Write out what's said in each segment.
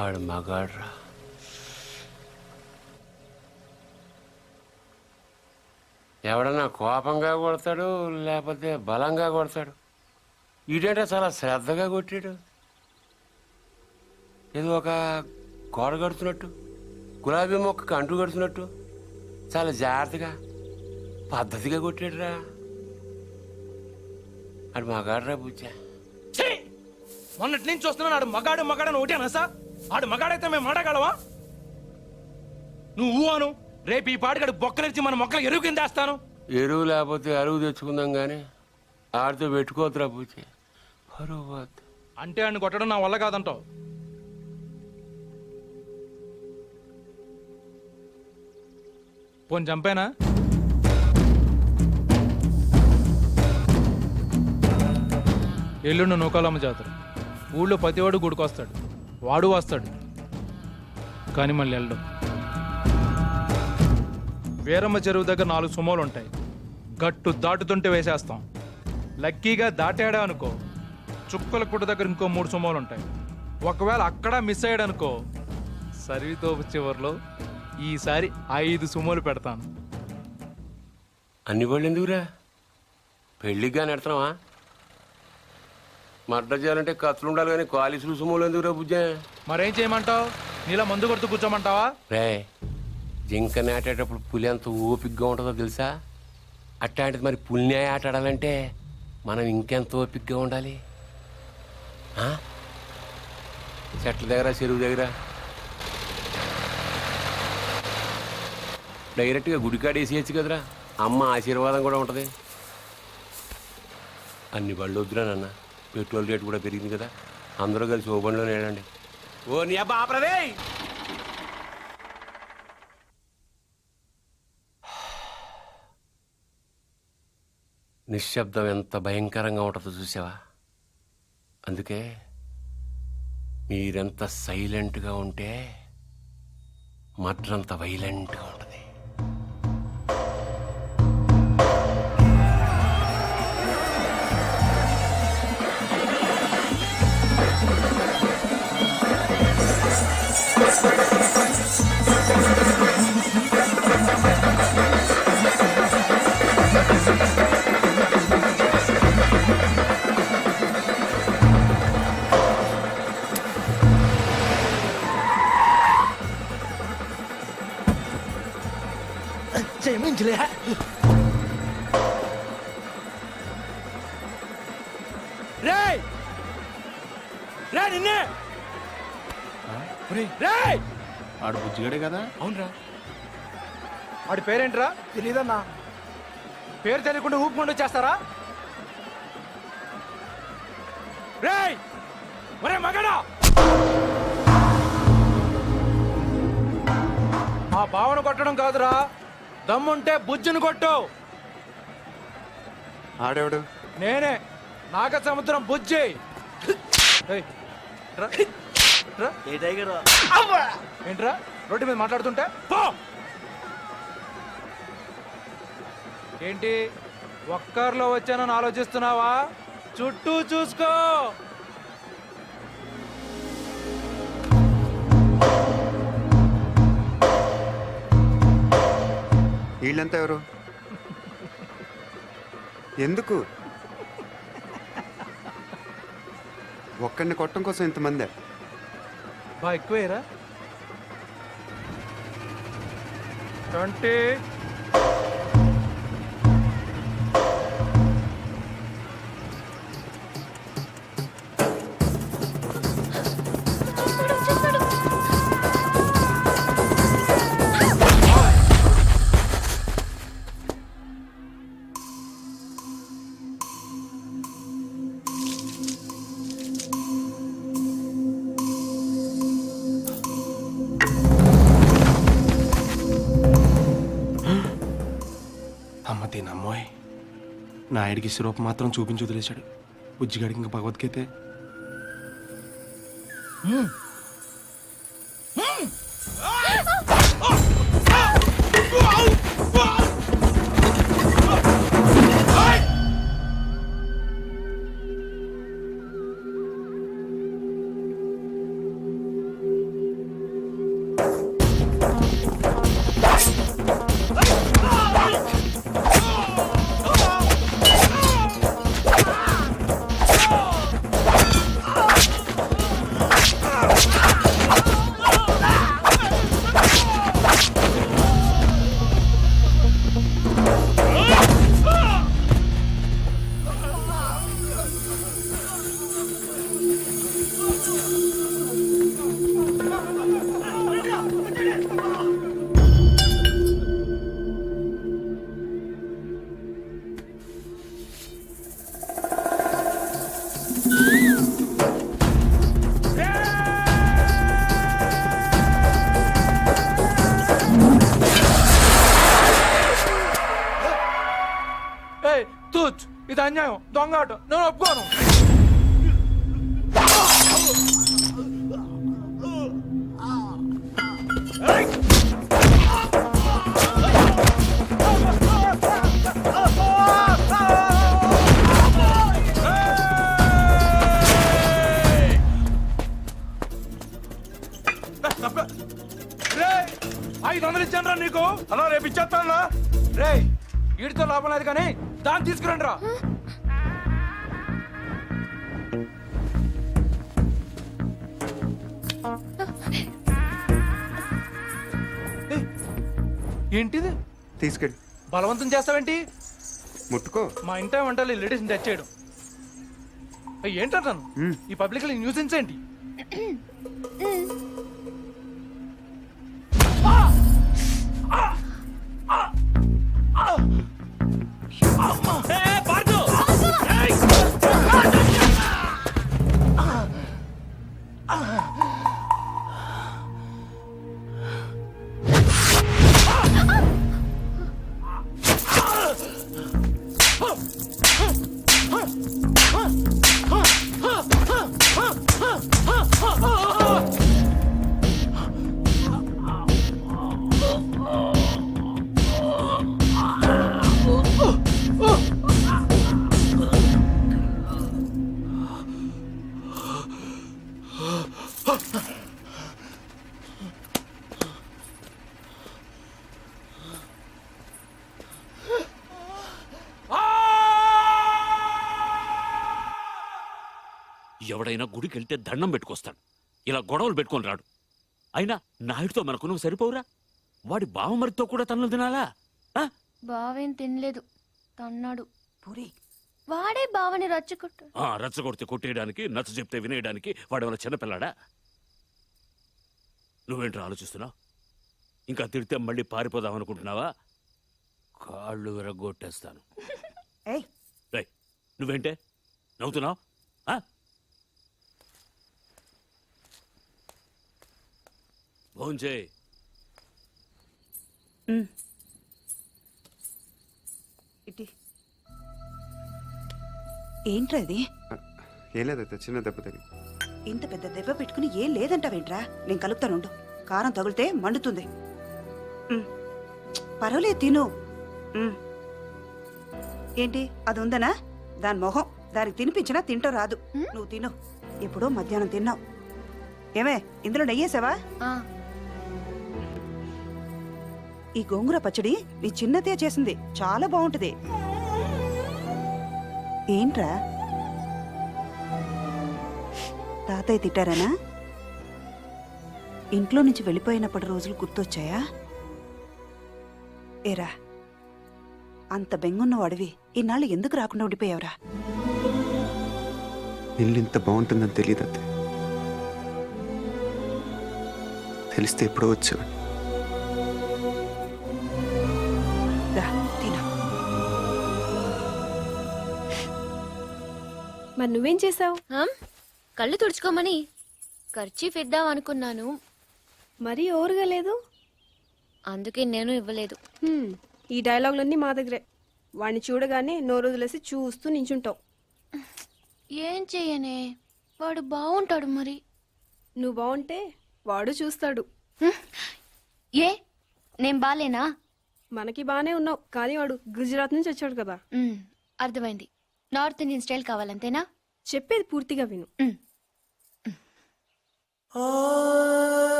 ఆడు మగాడ్రా. ఎవడన్నా కోపంగా కొడతాడు, లేకపోతే బలంగా కొడతాడు. ఈడేంటే చాలా శ్రద్ధగా కొట్టాడు. ఏదో ఒక గోడ కడుతున్నట్టు, గులాబీ మొక్కకు అంటు కడుతున్నట్టు చాలా జాగ్రత్తగా పద్ధతిగా కొట్టాడురా. ఆడు మగాడ్రా బుజ్జా. మొన్నటి నుంచి చూస్తున్నాను ఆడు మగాడు మగాడని ఒకటేనా సార్? ఆడు మగాడైతే మేము మాడగలవా? నువ్వు అను, రేపు ఈ పాటికాడు బొక్కలిచ్చి మన మొక్కలు ఎరువు కింద వేస్తాను. ఎరువు లేకపోతే అరువు తెచ్చుకుందాం కానీ ఆడితో పెట్టుకోవద్దురా బుజ్జి, పరువు పోద్ది. అంటే ఆడిని కొట్టడం నా వల్ల కాదంటావు? పోని చంపేనా? ఎల్లుండి నూకాలమ్మ జాతర. ఊళ్ళో ప్రతివాడు గుడికొస్తాడు, వాడు వస్తాడు, కానీ మళ్ళీ వెళ్ళడం. వీరమ్మ చెరువు దగ్గర 4 సుమోలు ఉంటాయి. గట్టు దాటుతుంటే వేసేస్తాం. లక్కీగా దాటాడా అనుకో, చుక్కల కుట్ట దగ్గర ఇంకో 3 సుమోలు ఉంటాయి. ఒకవేళ అక్కడ మిస్ అయ్యాడనుకో, సర్వీతో చివరిలో ఈసారి 5 సుమోలు పెడతాను. అన్ని వాళ్ళు ఎందుకురా? పెళ్ళిగా నెడతావా? మర్డర్ చేయాలంటే కత్తులు ఉండాలి కానీ కాలిసులు సుమోలు ఎందుకురా బుజ్జా? మరేం చేయమంటావు? నీలా మందు కొడుతూ కూర్చోమంటావా? రే, జింక నాటేటప్పుడు పులి ఎంత ఓపికగా ఉంటుందో తెలుసా? అట్లాంటిది మరి పులిని ఆట ఆడాలంటే మనం ఇంకెంత ఓపికగా ఉండాలి. చెట్ల దగ్గర, చెరువు దగ్గర డైరెక్ట్గా గుడికాడ వేసేయచ్చు కదరా. అమ్మ ఆశీర్వాదం కూడా ఉంటుంది. అన్ని బళ్ళు వద్దురా నాన్న, పెట్రోల్ రేటు కూడా పెరిగింది కదా. అందరూ కలిసి ఓ బండిలోనే వెళ్ళండి. ఓ నీ అబ్బా ఆపరదే. నిశ్శబ్దం ఎంత భయంకరంగా ఉంటుందో చూసావా? అందుకే మీరెంత సైలెంట్గా ఉంటే మర్డర్ అంత వైలెంట్గా ఉంటుంది. క్షమించలే. రేయ్ రే నిన్నే. రేయ్ ఆడు బుజ్జిగాడే కదా? అవునరా. వాడి పేరేంట్రా? తెలీదన్నా. పేరు తెలియకుండా ఊపుకుంటూ వచ్చేస్తారా? రేయ్ ఒరే మగడా, ఆ బావను కొట్టడం కాదురా, దమ్ముంటే బుజ్జును కొట్టు. ఆడేవాడు? నేనే, నాగ సముద్రం బుజ్జి. ఏంట్రా రోడ్డు మీద మాట్లాడుతుంటే? ఏంటి ఒక్కర్లో వచ్చానని ఆలోచిస్తున్నావా? చుట్టూ చూసుకో. వీళ్ళంతా ఎవరు? ఎందుకు ఒక్కడిని కొట్టడం కోసం ఇంతమంది? బా ఎక్కువేరా. 20 అమ్మ దీనమ్మోయ్, నాయుడికి సిరూపం మాత్రం చూపించి వదిలేశాడు. బుజ్జిగాడికి ఇంకా భగవద్గీతే. అన్యాయం, దొంగ ఆట, నేను ఒప్పుకోను. రేయ్, 500 ఇచ్చాను నీకు. అలా రేపు ఇచ్చేస్తాను. రే వీడితో లాభం లేదు కానీ దాన్ని తీసుకురండి రా. ఏయ్, ఏంటిది? తీసుకెళ్ళి బలవంతం చేస్తావేంటి? ముట్టుకో. మా ఇంట వంటలు లేడీస్ని టచ్ చేయడం ఏంటంటాను? ఈ పబ్లిక్ న్యూసెన్స్ ఏంటి? ఎవడైనా గుడికి వెళ్తే దండం పెట్టుకొస్తాడు, ఇలా గొడవలు పెట్టుకొని రాడు. అయినా నాయుడితో మనకు నువ్వు సరిపోవురా? వాడి బావమరితో కూడా తన్నులు తినాలా? ఆ? బావేం తినలేదు, తన్నాడు. వాడే బావని రచ్చుకుంటు. రచ్చగొడితే కొట్టేయడానికి, నచ్చ చెప్తే వినేయడానికి వాడేమైనా చిన్నపిల్లాడా? నువ్వేంట్రా ఆలోచిస్తున్నావు? ఇంకా తిడితే మళ్ళీ పారిపోదాం అనుకుంటున్నావా? కాళ్ళు విరగొట్టేస్తాను. రేయ్, నువ్వేంటే నవ్వుతున్నావు? భోంచేయ్. ఏంట్రా ఇది? ఏం లేదైతే చిన్న దెబ్బ తగిలి. ఇంత పెద్ద దెబ్బ పెట్టుకుని ఏం లేదంటావేంట్రా? నేను కలుపుతానుండు. కారం తగిలితే మండుతుంది. పర్వాలేదు, తిను. ఏంటి అది ఉందనా? దాని మొహం దానికి తినిపించినా తింటూ రాదు. నువ్వు తిను. ఎప్పుడో మధ్యాహ్నం తిన్నావు. ఏమే, ఇందులో నెయ్యేసావా? ఈ గోంగూర పచ్చడి నీ చిన్నతే చేసింది, చాలా బాగుంటది. ఏంట్రా, తాతయ్య తిట్టారనా? ఇంట్లో నుంచి వెళ్ళిపోయినప్పటి రోజులు గుర్తొచ్చాయా? ఏరా, అంత బెంగున్న వాడివి ఇన్నాళ్ళు ఎందుకు రాకుండా ఉండిపోయావురా? ఇల్లు ఇంత బాగుంటుందని తెలియదు అత్తే. తెలిస్తే ఎప్పుడో వచ్చేవాడిని. మరి నువ్వేం చేసావు? కళ్ళు తుడుచుకోమని ఖర్చీఫ్ ఇద్దాం అనుకున్నాను, మరీ ఓవర్గా లేదు. అందుకే నేను ఇవ్వలేదు. ఈ డైలాగులన్నీ మా దగ్గరే. వాడిని చూడగానే నోరు వదిలేసి చూస్తూ నించుంటావు. ఏం చెయ్యనే, వాడు బాగుంటాడు. మరి నువ్వు బాగుంటే వాడు చూస్తాడు. ఏ నేను బాలేనా? మనకి బానే ఉన్నావు, కానీ వాడు గుజరాత్ నుంచి వచ్చాడు కదా. అర్థమైంది. నార్త్ ఇండియన్ స్టైల్ కావాలంతేనా? చెప్పేది పూర్తిగా విను.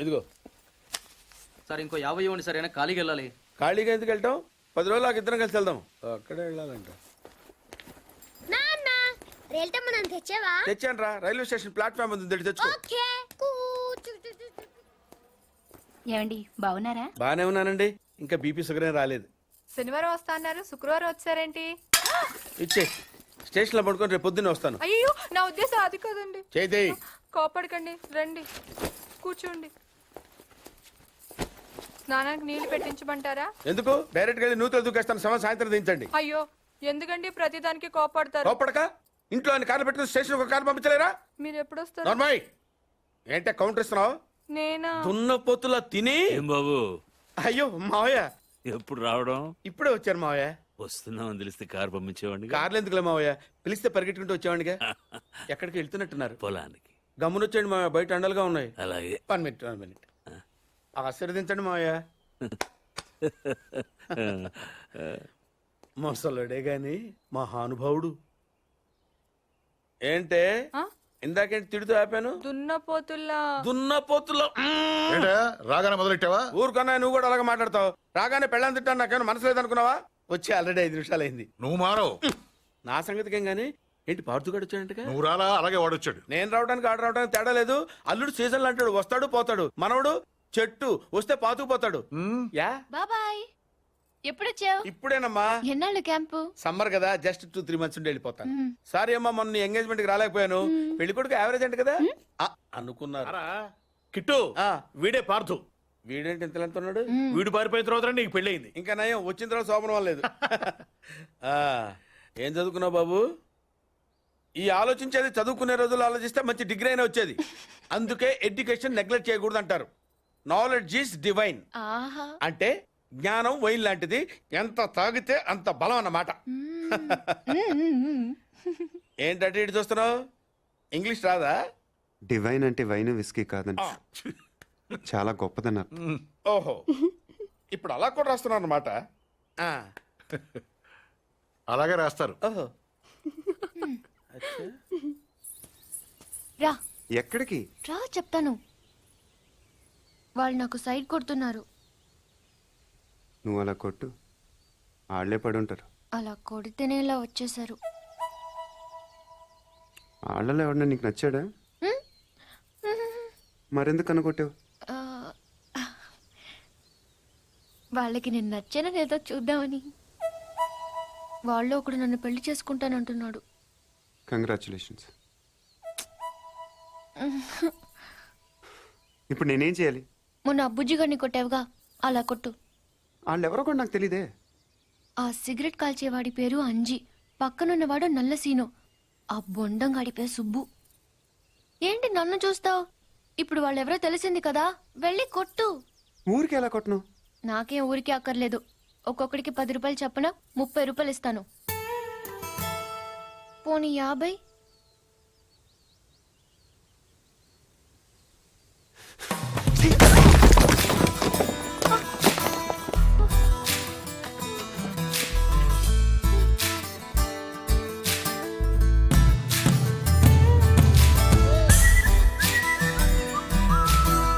ఇదిగో సార్, ఇంకో 50 ఇవ్వండి సార్. అయినా ఖాళీకి వెళ్ళాలి. ఖాళీగా ఎందుకు వెళ్తాం? 10 రోజులు నాకు ఇద్దరం కలిసి వెళ్దాం. అక్కడే వెళ్ళాలంట. తెచ్చాను రా, రైల్వే స్టేషన్ ప్లాట్ఫామ్ ఉంది, తెచ్చుకో. ఏమండి బాగున్నారా? బానే ఉన్నానండి. ఇంకా బీపీ షుగర్ ఏం రాలేదు. శనివారం వస్తా అన్నారు, శుక్రవారం వచ్చారేంటి? ఇచ్చే స్టేషన్ లో పడుకొని రేపు పొద్దున్నే వస్తాను. అయ్యో, నా ఉద్దేశం అది కాదండి. చేయి. కోపడకండి, రండి కూర్చోండి. స్నానానికి నీళ్లు పెట్టించమంటారా? ఎందుకు డైరెక్ట్ గా వెళ్ళి నూతులు దూకేస్తాను, శవం సాయంత్రం దించండి. అయ్యో ఎందుకండి ప్రతిదానికి కోపడతారు? లోపడక ఇంట్లో అన్ని కార్లు పెట్టుకుని స్టేషన్ ఒక కారు పంపించలేరా? మీరు ఎప్పుడు వస్తారు? నార్మల్ ఏంటే కౌంటర్ ఇస్తున్నావు? నేనా? దున్న పొత్తులా తిని. ఏం బాబు అయ్యో మావయ్య ఎప్పుడు రావడం? ఇప్పుడే వచ్చారు మావయ్య. వస్తున్నామని తెలిస్తే కారు పంపించేవాడిని. కార్లు ఎందుకులే మావయ్య, పిలిస్తే పరిగెట్టుకుంటూ వచ్చేవాడిగా. ఎక్కడికి వెళ్తున్నట్టున్నారు? పొలానికి. గమ్మునొచ్చేయండి మావయ్య, బయట అండలుగా ఉన్నాయి. అలాగే. 1 మినిట్ 1 మినిట్. ఆశీర్వదించండి మావయ్య. మొసలుడే గాని మహానుభావుడు. ఏంటే ఇందాకేంటి తిడుతూ ఆపాను? దున్నపోతుల్లా. దున్నపోతులో రాగానే మొదలెట్టావా? ఊరుకన్నా నువ్వు కూడా అలాగే మాట్లాడతావు. రాగానే పెళ్ళని తిట్టాను, నాకేమైనా మనసు లేదనుకున్నావా? వచ్చి ఆల్రెడీ 5 నిమిషాలు అయింది. నువ్వు మారవు. నా సంగతికేం గానీ ఏంటి పాడుతుగాడు వచ్చాడంటగా? నువ్వు రాలా, అలాగే వాడొచ్చాడు. నేను రావడానికి ఆడ రావడానికి తేడా లేదు. అల్లుడు సీజన్లు అంటాడు, వస్తాడు పోతాడు. మనవడు చెట్టు వస్తే పాతుకుపోతాడు. యా బాబాయ్ ఎప్పుడొచ్చావు? ఇప్పుడేనమ్మా. ఎన్నాళ్ళు క్యాంపు? సమ్మర్ కదా, జస్ట్ 2-3 మంత్స్ ఉండి వెళ్ళిపోతాను. సారీ అమ్మా, మొన్న ఎంగేజ్మెంట్ కి రాలేకపోయాను. పెళ్లి కొడుకు యావరేజ్ అంట కదా అనుకున్నారు. కిట్టు, ఆ, వీడే పార్థు. వీడేంటి ఇంత ఎంత ఉన్నాడు? వీడు పారిపోయిన తర్వాత నీకు పెళ్ళయింది. ఇంకా నయం, వచ్చిన తర్వాత శోభనం లేదు. ఏం చదువుకున్నావు బాబు? ఈ ఆలోచించేది చదువుకునే రోజులు ఆలోచిస్తే మంచి డిగ్రీ అయినా వచ్చేది. అందుకే ఎడ్యుకేషన్ నెగ్లెక్ట్ చేయకూడదు అంటారు. Knowledge is divine. ఆహా. అంటే జ్ఞానం వైన్ లాంటిది, ఎంత తాగితే అంత బలం అన్నమాట. ఏంటంటే ఇటు చూస్తున్నావు? ఇంగ్లీష్ రాదా? డివైన్ అంటే వైన్ విస్కీ కాదని, చాలా గొప్పదన్నారు. ఓహో, ఇప్పుడు అలా కూడా రాస్తున్నావు అన్నమాట. అలాగే రాస్తారు. ఓహో, రా ఎక్కడికి? రా చెప్తాను. వాళ్ళు నాకు సైడ్ కొడుతున్నారు. నువ్వు అలా కొట్టు, ఆళ్లే పడి ఉంటారు. అలా కొడితేనే ఇలా వచ్చేసారు. ఆళ్ళలో ఎవడన్నా నీకు నచ్చాడా? మరెందుకు అనుకొట్టావు? ఆ, వాళ్ళకి నేను నచ్చానని ఏదో చూద్దామని. వాళ్ళు ఒకడు నన్ను పెళ్లి చేసుకుంటానంటున్నాడు. కంగ్రాచులేషన్స్. ఇప్పుడు నేనేం చేయాలి? మొన్న అబ్బుజ్జి గారిని కొట్టావుగా, అలా కొట్టు. వాళ్ళెవరో కూడా నాకు తెలీదే. ఆ సిగరెట్ కాల్చేవాడి పేరు అంజి, పక్కనున్నవాడు నల్ల సీను, ఆ బొండం గాడి పేరు సుబ్బు. ఏంటి నన్ను చూస్తావు? ఇప్పుడు వాళ్ళెవరో తెలిసింది కదా, వెళ్ళి కొట్టు. ఊరికి ఎలా కొట్టను? నాకేం ఊరికే అక్కర్లేదు. ఒక్కొక్కడికి 10 రూపాయలు చప్పున 30 రూపాయలు ఇస్తాను. పోనీ 50?